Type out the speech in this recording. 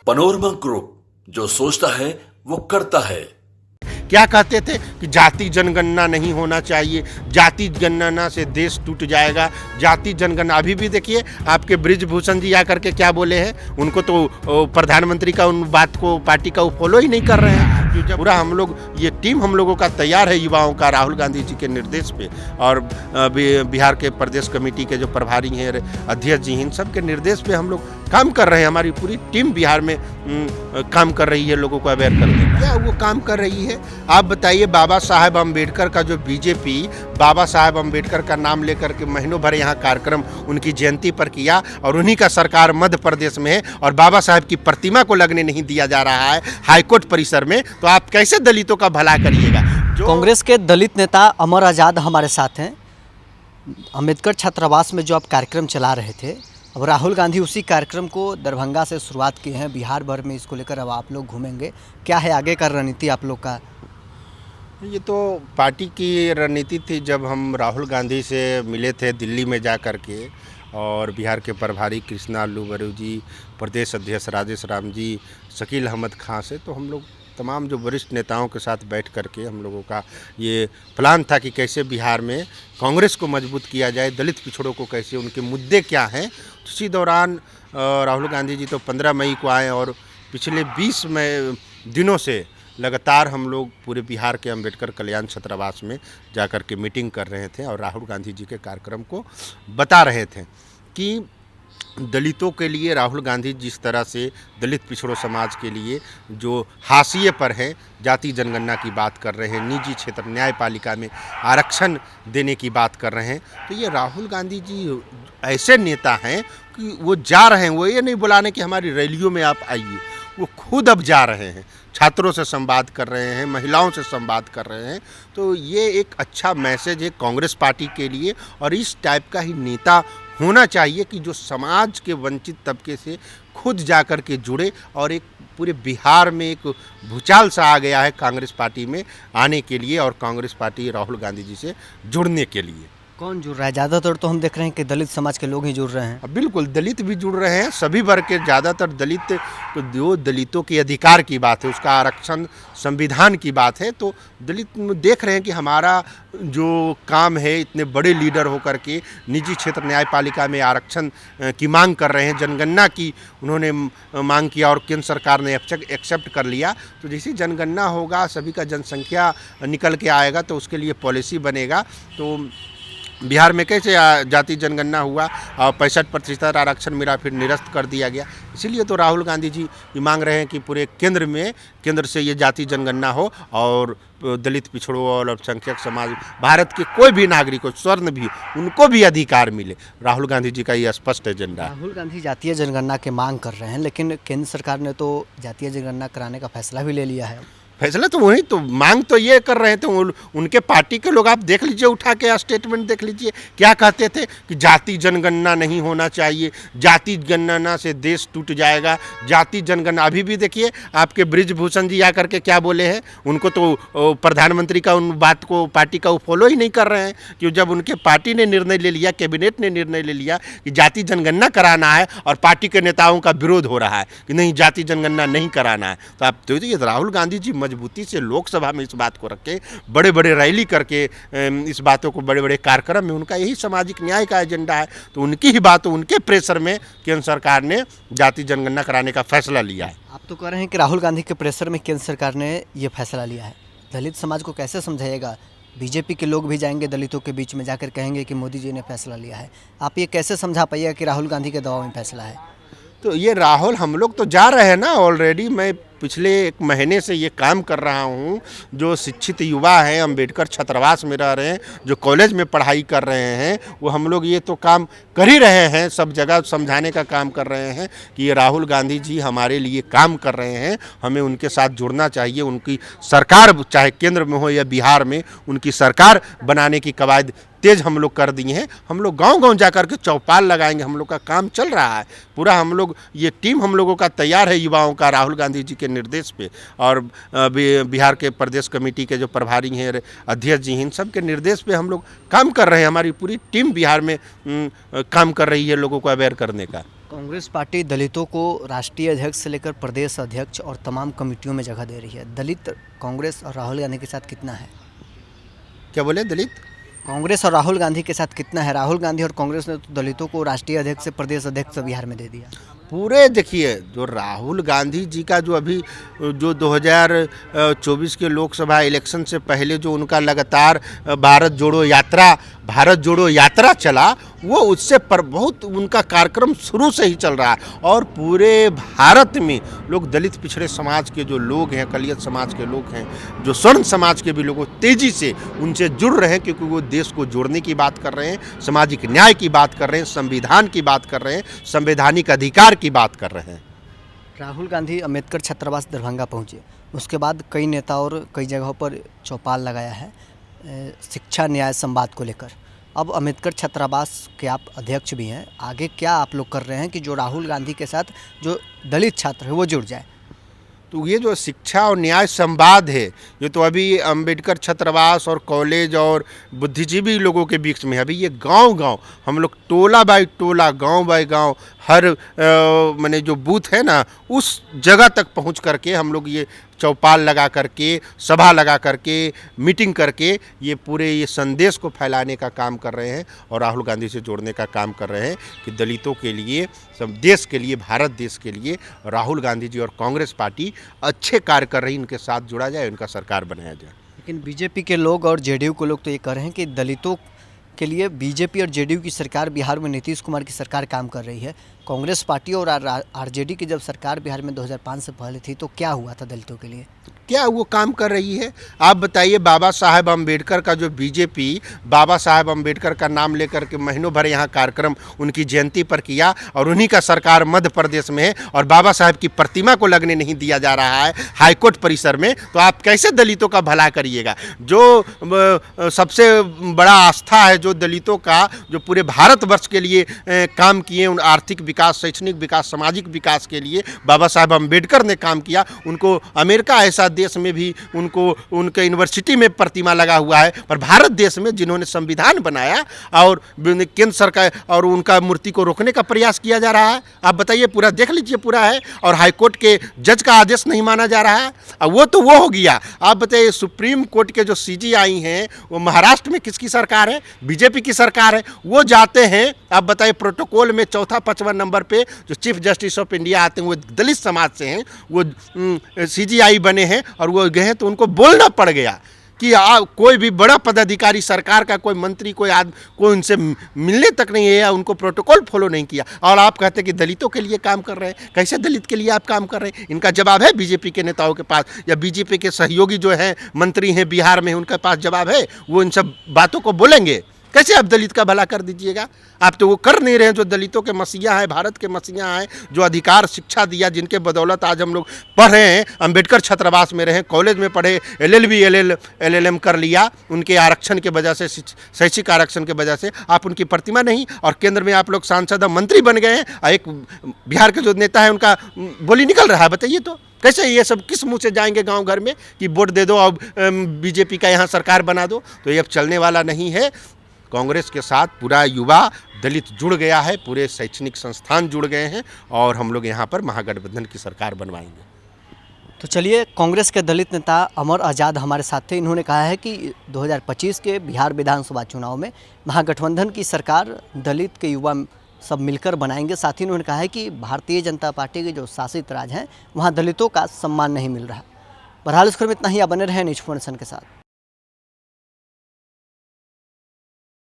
Panorama group, जो सोचता है वो करता है। क्या कहते थे कि जाति जनगणना नहीं होना चाहिए, जाति जनगणना से देश टूट जाएगा। जाति जनगणना अभी भी देखिए आपके बृजभूषण जी आकर के क्या बोले हैं, उनको तो प्रधानमंत्री का उन बात को पार्टी का वो फॉलो ही नहीं कर रहे हैं। जब पूरा हम लोग ये टीम हम लोगों का तैयार है युवाओं का राहुल गांधी जी के निर्देश पे, और बिहार के प्रदेश कमेटी के जो प्रभारी हैं अध्यक्ष जी, इन सब के निर्देश पे हम लोग काम कर रहे हैं। हमारी पूरी टीम बिहार में काम कर रही है, लोगों को अवेयर करने का। क्या वो काम कर रही है? आप बताइए। बाबा साहेब अम्बेडकर का जो बीजेपी बाबा साहेब अम्बेडकर का नाम लेकर के महीनों भर यहाँ कार्यक्रम उनकी जयंती पर किया, और उन्हीं का सरकार मध्य प्रदेश में है, और बाबा साहेब की प्रतिमा को लगने नहीं दिया जा रहा है हाईकोर्ट परिसर में, तो आप कैसे दलितों का भला करिएगा? कांग्रेस के दलित नेता अमर आज़ाद हमारे साथ हैं। अम्बेडकर छात्रावास में जो आप कार्यक्रम चला रहे थे, अब राहुल गांधी उसी कार्यक्रम को दरभंगा से शुरुआत की है, बिहार भर में इसको लेकर अब आप लोग घूमेंगे। क्या है आगे का रणनीति आप लोग का? ये तो पार्टी की रणनीति थी। जब हम राहुल गांधी से मिले थे दिल्ली में जा कर के, और बिहार के प्रभारी कृष्णा अल्लू बरू जी, प्रदेश अध्यक्ष राजेश राम जी, शकील अहमद खां से, तो हम लोग तमाम जो वरिष्ठ नेताओं के साथ बैठ करके हम लोगों का ये प्लान था कि कैसे बिहार में कांग्रेस को मजबूत किया जाए, दलित पिछड़ों को कैसे, उनके मुद्दे क्या हैं। इसी दौरान राहुल गांधी जी तो 15 मई को आए, और पिछले 20 दिनों से लगातार हम लोग पूरे बिहार के अम्बेडकर कल्याण छात्रावास में जाकर के मीटिंग कर रहे थे, और राहुल गांधी जी के कार्यक्रम को बता रहे थे कि दलितों के लिए राहुल गांधी जिस तरह से दलित पिछड़ों समाज के लिए जो हाशिए पर है जाति जनगणना की बात कर रहे हैं, निजी क्षेत्र न्यायपालिका में आरक्षण देने की बात कर रहे हैं, तो ये राहुल गांधी जी ऐसे नेता हैं कि वो जा रहे हैं, वो ये नहीं बुलाने कि हमारी रैलियों में आप आइए, वो खुद अब जा रहे हैं, छात्रों से संवाद कर रहे हैं, महिलाओं से संवाद कर रहे हैं। तो ये एक अच्छा मैसेज है कांग्रेस पार्टी के लिए, और इस टाइप का ही नेता होना चाहिए कि जो समाज के वंचित तबके से खुद जाकर के जुड़े, और एक पूरे बिहार में एक भूचाल सा आ गया है कांग्रेस पार्टी में आने के लिए, और कांग्रेस पार्टी राहुल गांधी जी से जुड़ने के लिए। कौन जुड़ रहा है? ज़्यादातर तो हम देख रहे हैं कि दलित समाज के लोग ही जुड़ रहे हैं। बिल्कुल, दलित भी जुड़ रहे हैं, सभी वर्ग के, ज़्यादातर दलित, जो दलितों के अधिकार की बात है, उसका आरक्षण संविधान की बात है, तो दलित देख रहे हैं कि हमारा जो काम है, इतने बड़े लीडर होकर के निजी क्षेत्र न्यायपालिका में आरक्षण की मांग कर रहे हैं, जनगणना की उन्होंने मांग किया और केंद्र सरकार ने एक्सेप्ट कर लिया। तो जैसे जनगणना होगा, सभी का जनसंख्या निकल के आएगा, तो उसके लिए पॉलिसी बनेगा। तो बिहार में कैसे जाति जनगणना हुआ और 65% आरक्षण मिला, फिर निरस्त कर दिया गया। इसीलिए तो राहुल गांधी जी ये मांग रहे हैं कि पूरे केंद्र से ये जाति जनगणना हो, और दलित पिछड़ों और अल्पसंख्यक समाज, भारत के कोई भी नागरिक को, स्वर्ण भी, उनको भी अधिकार मिले। राहुल गांधी जी का ये स्पष्ट एजेंडा है। राहुल गांधी जातीय जनगणना की मांग कर रहे हैं, लेकिन केंद्र सरकार ने तो जातीय जनगणना कराने का फैसला भी ले लिया है। फैसला तो वही, तो मांग तो ये कर रहे थे उनके पार्टी के लोग। आप देख लीजिए, उठा के स्टेटमेंट देख लीजिए, क्या कहते थे कि जाति जनगणना नहीं होना चाहिए, जाति जनगणना से देश टूट जाएगा। जाति जनगणना अभी भी देखिए आपके बृजभूषण जी आकर के क्या बोले हैं, उनको तो प्रधानमंत्री का उन बात को पार्टी का वो फॉलो ही नहीं कर रहे हैं। कि जब उनके पार्टी ने निर्णय ले लिया, कैबिनेट ने निर्णय ले लिया कि जाति जनगणना कराना है, और पार्टी के नेताओं का विरोध हो रहा है कि नहीं जाति जनगणना नहीं कराना है, तो आप तो ये राहुल गांधी जी मजबूती से लोकसभा में इस बात को रखे, बड़े बड़े रैली करके इस बातों को, बड़े बड़े कार्यक्रम में, उनका यही सामाजिक न्याय का एजेंडा है। तो उनकी ही बातों, उनके प्रेशर में केंद्र सरकार ने जाति जनगणना कराने का फैसला लिया है। आप तो कह रहे हैं कि राहुल गांधी के प्रेशर में केंद्र सरकार ने ये फैसला लिया है। दलित समाज को कैसे समझाइएगा? बीजेपी के लोग भी जाएंगे दलितों के बीच में, जाकर कहेंगे कि मोदी जी ने फैसला लिया है। आप ये कैसे समझा पाइएगा कि राहुल गांधी के दबाव में फैसला है? तो ये राहुल, हम लोग तो जा रहे हैं ना ऑलरेडी। मैं पिछले 1 महीने से ये काम कर रहा हूँ। जो शिक्षित युवा हैं, अम्बेडकर छात्रावास में रह रहे हैं, जो कॉलेज में पढ़ाई कर रहे हैं, वो हम लोग ये तो काम कर ही रहे हैं, सब जगह समझाने का काम कर रहे हैं कि ये राहुल गांधी जी हमारे लिए काम कर रहे हैं, हमें उनके साथ जुड़ना चाहिए। उनकी सरकार, चाहे केंद्र में हो या बिहार में, उनकी सरकार बनाने की कवायद तेज हम लोग कर दिए हैं। हम लोग गांव-गांव जाकर के चौपाल लगाएंगे, हम लोग का काम चल रहा है पूरा। हम लोग, ये टीम हम लोगों का तैयार है युवाओं का राहुल गांधी जी के निर्देश पे, और बिहार के प्रदेश कमेटी के जो प्रभारी हैं अध्यक्ष जी, इन सब के निर्देश पे हम लोग काम कर रहे हैं। हमारी पूरी टीम बिहार में काम कर रही है लोगों को अवेयर करने का। कांग्रेस पार्टी दलितों को राष्ट्रीय अध्यक्ष से लेकर प्रदेश अध्यक्ष और तमाम कमेटियों में जगह दे रही है। दलित कांग्रेस और राहुल गांधी के साथ कितना है? क्या बोले दलित? कांग्रेस और राहुल गांधी के साथ कितना है? राहुल गांधी और कांग्रेस ने तो दलितों को राष्ट्रीय अध्यक्ष से प्रदेश अध्यक्ष बिहार में दे दिया। पूरे देखिए, जो राहुल गांधी जी का जो अभी जो 2024 के लोकसभा इलेक्शन से पहले जो उनका लगातार भारत जोड़ो यात्रा चला, वो उससे पर बहुत उनका कार्यक्रम शुरू से ही चल रहा है। और पूरे भारत में लोग दलित पिछड़े समाज के जो लोग हैं, कलियत समाज के लोग हैं, जो स्वर्ण समाज के भी लोग तेज़ी से उनसे जुड़ रहे हैं, क्योंकि वो देश को जोड़ने की बात कर रहे हैं, सामाजिक न्याय की बात कर रहे हैं, संविधान की बात कर रहे हैं, संवैधानिक अधिकार की बात कर रहे हैं। राहुल गांधी अम्बेडकर छात्रावास दरभंगा पहुंचे, उसके बाद कई नेता और कई जगहों पर चौपाल लगाया है शिक्षा न्याय संवाद को लेकर। अब अम्बेडकर छात्रावास के आप अध्यक्ष भी हैं, आगे क्या आप लोग कर रहे हैं कि जो राहुल गांधी के साथ जो दलित छात्र है वो जुड़ जाए? तो ये जो शिक्षा और न्याय संवाद है, ये तो अभी अम्बेडकर छात्रावास और कॉलेज और बुद्धिजीवी लोगों के बीच में है। अभी ये गांव-गांव हम लोग टोला बाय टोला, गांव बाय गांव, हर माने जो बूथ है ना, उस जगह तक पहुंच करके हम लोग ये चौपाल लगा करके, सभा लगा करके, मीटिंग करके ये पूरे ये संदेश को फैलाने का काम कर रहे हैं और राहुल गांधी से जोड़ने का काम कर रहे हैं कि दलितों के लिए, सब देश के लिए, भारत देश के लिए राहुल गांधी जी और कांग्रेस पार्टी अच्छे कार्य कर रही, इनके साथ जुड़ा जाए, उनका सरकार बनाया जाए। लेकिन बीजेपी के लोग और जेडीयू के लोग तो ये कह रहे हैं कि दलितों के लिए बीजेपी और जेडीयू की सरकार, बिहार में नीतीश कुमार की सरकार काम कर रही है। कांग्रेस पार्टी और आरजेडी की जब सरकार बिहार में 2005 से पहले थी तो क्या हुआ था दलितों के लिए? क्या वो काम कर रही है? आप बताइए। बाबा साहेब अम्बेडकर का जो बीजेपी बाबा साहेब अम्बेडकर का नाम लेकर के महीनों भर यहाँ कार्यक्रम उनकी जयंती पर किया, और उन्हीं का सरकार मध्य प्रदेश में है, और बाबा साहेब की प्रतिमा को लगने नहीं दिया जा रहा है हाईकोर्ट परिसर में, तो आप कैसे दलितों का भला करिएगा? जो सबसे बड़ा आस्था है जो दलितों का, जो पूरे भारतवर्ष के लिए काम किए, उन आर्थिक विकास, शैक्षणिक विकास, सामाजिक विकास के लिए बाबा साहेब अम्बेडकर ने काम किया। उनको अमेरिका ऐसा देश में भी उनको उनके यूनिवर्सिटी में प्रतिमा लगा हुआ है, पर भारत देश में जिन्होंने संविधान बनाया और केंद्र सरकार और उनका मूर्ति को रोकने का प्रयास किया जा रहा है। आप बताइए, पूरा देख लीजिए, पूरा है, और हाईकोर्ट के जज का आदेश नहीं माना जा रहा है। अब वो तो वो हो गया। आप बताइए, सुप्रीम कोर्ट के जो सीजीआई हैं वो महाराष्ट्र में किसकी सरकार है? बीजेपी की सरकार है। वो जाते हैं, आप बताइए, प्रोटोकॉल में चौथा 55 नंबर पे जो चीफ जस्टिस ऑफ इंडिया आते हैं वो दलित समाज से हैं, वो सीजीआई बने हैं, और वो गए हैं तो उनको बोलना पड़ गया कि कोई भी बड़ा पदाधिकारी, सरकार का कोई मंत्री, कोई उनसे मिलने तक नहीं है, उनको प्रोटोकॉल फॉलो नहीं किया, और आप कहते हैं कि दलितों के लिए काम कर रहे हैं। कैसे दलित के लिए आप काम कर रहे हैं? इनका जवाब है बीजेपी के नेताओं के पास, या बीजेपी के सहयोगी जो हैं, मंत्री हैं बिहार में, उनके पास जवाब है? वो इन सब बातों को बोलेंगे? कैसे आप दलित का भला कर दीजिएगा? आप तो वो कर नहीं रहे हैं जो दलितों के मसीहा हैं, भारत के मसीहा हैं, जो अधिकार शिक्षा दिया, जिनके बदौलत आज हम लोग पढ़ रहे हैं, अम्बेडकर छात्रावास में रहे, कॉलेज में पढ़े, LLB LLM कर लिया, उनके आरक्षण के वजह से, शैक्षिक आरक्षण के वजह से। आप उनकी प्रतिमा नहीं, और केंद्र में आप लोग सांसद मंत्री बन गए हैं, और एक बिहार के जो नेता है उनका बोली निकल रहा है। बताइए तो कैसे ये सब किस मुंह से जाएंगे गांव घर में कि वोट दे दो और बीजेपी का यहाँ सरकार बना दो? तो ये अब चलने वाला नहीं है। कांग्रेस के साथ पूरा युवा दलित जुड़ गया है, पूरे शैक्षणिक संस्थान जुड़ गए हैं, और हम लोग यहाँ पर महागठबंधन की सरकार बनवाएंगे। तो चलिए, कांग्रेस के दलित नेता अमर आज़ाद हमारे साथ थे। इन्होंने कहा है कि 2025 के बिहार विधानसभा चुनाव में महागठबंधन की सरकार दलित के युवा सब मिलकर बनाएंगे। साथ ही उन्होंने कहा है कि भारतीय जनता पार्टी के जो शासित राज्य हैं वहाँ दलितों का सम्मान नहीं मिल रहा। बहरहाल इस खबर में इतना ही। आप बने रहे न्यूज़ 4 नेशन के साथ।